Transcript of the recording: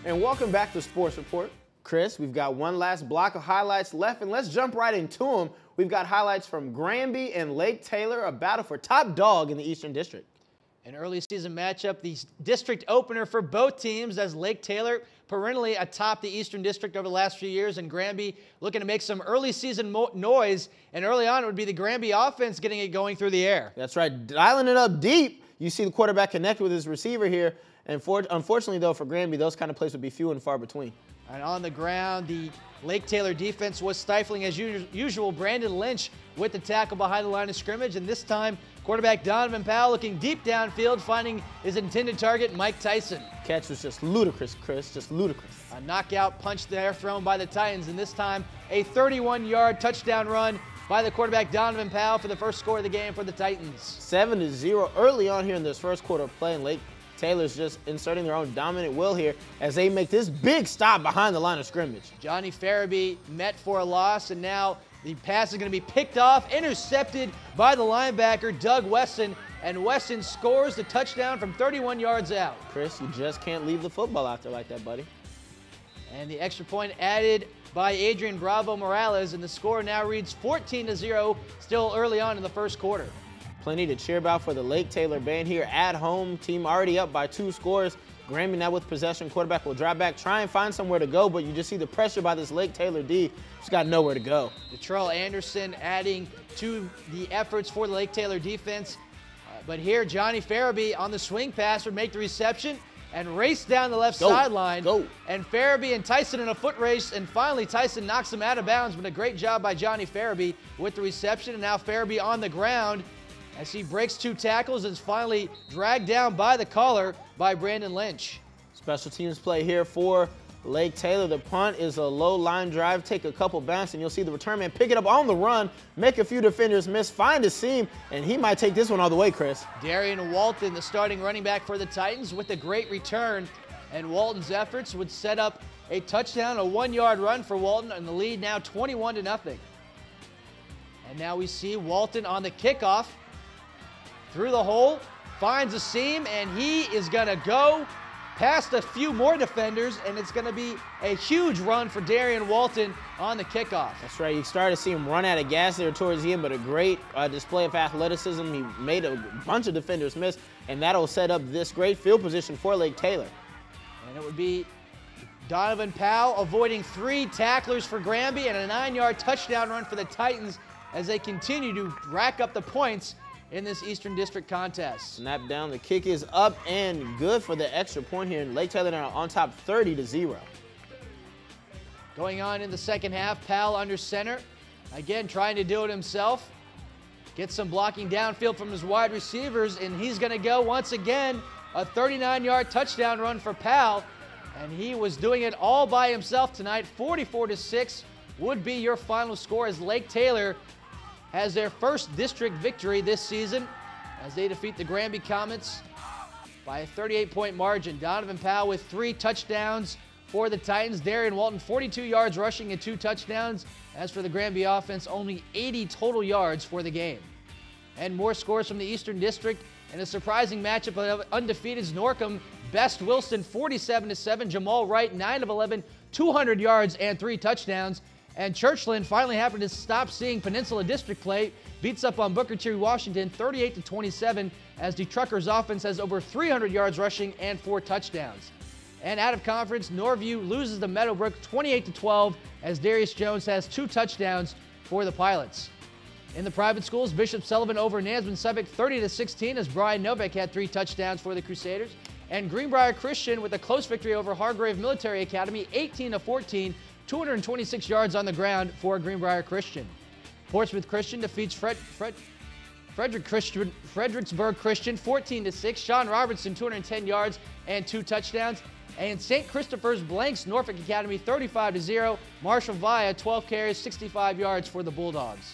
And welcome back to Sports Report. Chris, we've got one last block of highlights left, and let's jump right into them. We've got highlights from Granby and Lake Taylor, a battle for top dog in the Eastern District. An early season matchup, the district opener for both teams, as Lake Taylor perennially atop the Eastern District over the last few years, and Granby looking to make some early season noise. And early on, it would be the Granby offense getting it going through the air. That's right, dialing it up deep. You see the quarterback connect with his receiver here. And unfortunately, though, for Granby, those kind of plays would be few and far between. And on the ground, the Lake Taylor defense was stifling as usual. Brandon Lynch with the tackle behind the line of scrimmage. And this time, quarterback Donovan Powell looking deep downfield, finding his intended target, Mike Tyson. Catch was just ludicrous, Chris, just ludicrous. A knockout punch there thrown by the Titans. And this time, a 31-yard touchdown run by the quarterback Donovan Powell for the first score of the game for the Titans. 7-0 early on here in this first quarter of play, and Lake Taylor's just inserting their own dominant will here as they make this big stop behind the line of scrimmage. Johnny Farabee met for a loss, and now the pass is going to be picked off, intercepted by the linebacker, Doug Weston, and Weston scores the touchdown from 31 yards out. Chris, you just can't leave the football out there like that, buddy. And the extra point added by Adrian Bravo Morales, and the score now reads 14-0, still early on in the first quarter. Plenty to cheer about for the Lake Taylor band here at home. Team already up by 2 scores. Granby now with possession. Quarterback will drop back, try and find somewhere to go, but you just see the pressure by this Lake Taylor D. Just got nowhere to go. Detrell Anderson adding to the efforts for the Lake Taylor defense. But here, Johnny Farabee on the swing pass would make the reception and race down the left sideline. And Farabee and Tyson in a foot race, and finally Tyson knocks him out of bounds, but a great job by Johnny Farabee with the reception. And now Farabee on the ground as he breaks 2 tackles and is finally dragged down by the caller by Brandon Lynch. Special teams play here for Lake Taylor. The punt is a low line drive, take a couple bounces, and you'll see the return man pick it up on the run, make a few defenders miss, find a seam, and he might take this one all the way, Chris. Darian Walton, the starting running back for the Titans, with a great return, and Walton's efforts would set up a touchdown, a 1-yard run for Walton, and the lead now 21-0. And now we see Walton on the kickoff. Through the hole, finds a seam, and he is going to go past a few more defenders, and it's going to be a huge run for Darian Walton on the kickoff. That's right. You started to see him run out of gas there towards the end, but a great display of athleticism. He made a bunch of defenders miss, and that'll set up this great field position for Lake Taylor. And it would be Donovan Powell avoiding 3 tacklers for Granby and a 9-yard touchdown run for the Titans as they continue to rack up the points in this Eastern District contest. Snap down, the kick is up and good for the extra point here. Lake Taylor now on top 30-0. Going on in the second half, Powell under center. Again, trying to do it himself. Gets some blocking downfield from his wide receivers, and he's going to go once again. A 39-yard touchdown run for Powell, and he was doing it all by himself tonight. 44-6 would be your final score as Lake Taylor has their first district victory this season as they defeat the Granby Comets by a 38-point margin. Donovan Powell with 3 touchdowns for the Titans. Darian Walton, 42 yards rushing and 2 touchdowns. As for the Granby offense, only 80 total yards for the game. And more scores from the Eastern District and a surprising matchup of undefeateds. Norcom, Best Wilson, 47-7. Jamal Wright, 9 of 11, 200 yards and 3 touchdowns. And Churchland finally happened to stop seeing Peninsula District play, beats up on Booker T. Washington 38-27 as the Truckers offense has over 300 yards rushing and 4 touchdowns. And out of conference, Norview loses to Meadowbrook 28-12 as Darius Jones has 2 touchdowns for the Pilots. In the private schools, Bishop Sullivan over Nansemond Suffolk 30-16 as Brian Novak had 3 touchdowns for the Crusaders. And Greenbrier Christian with a close victory over Hargrave Military Academy 18-14. 226 yards on the ground for Greenbrier Christian. Portsmouth Christian defeats Fredericksburg Christian 14-6. Sean Robertson 210 yards and 2 touchdowns. And St. Christopher's blanks Norfolk Academy 35-0. Marshall Via 12 carries, 65 yards for the Bulldogs.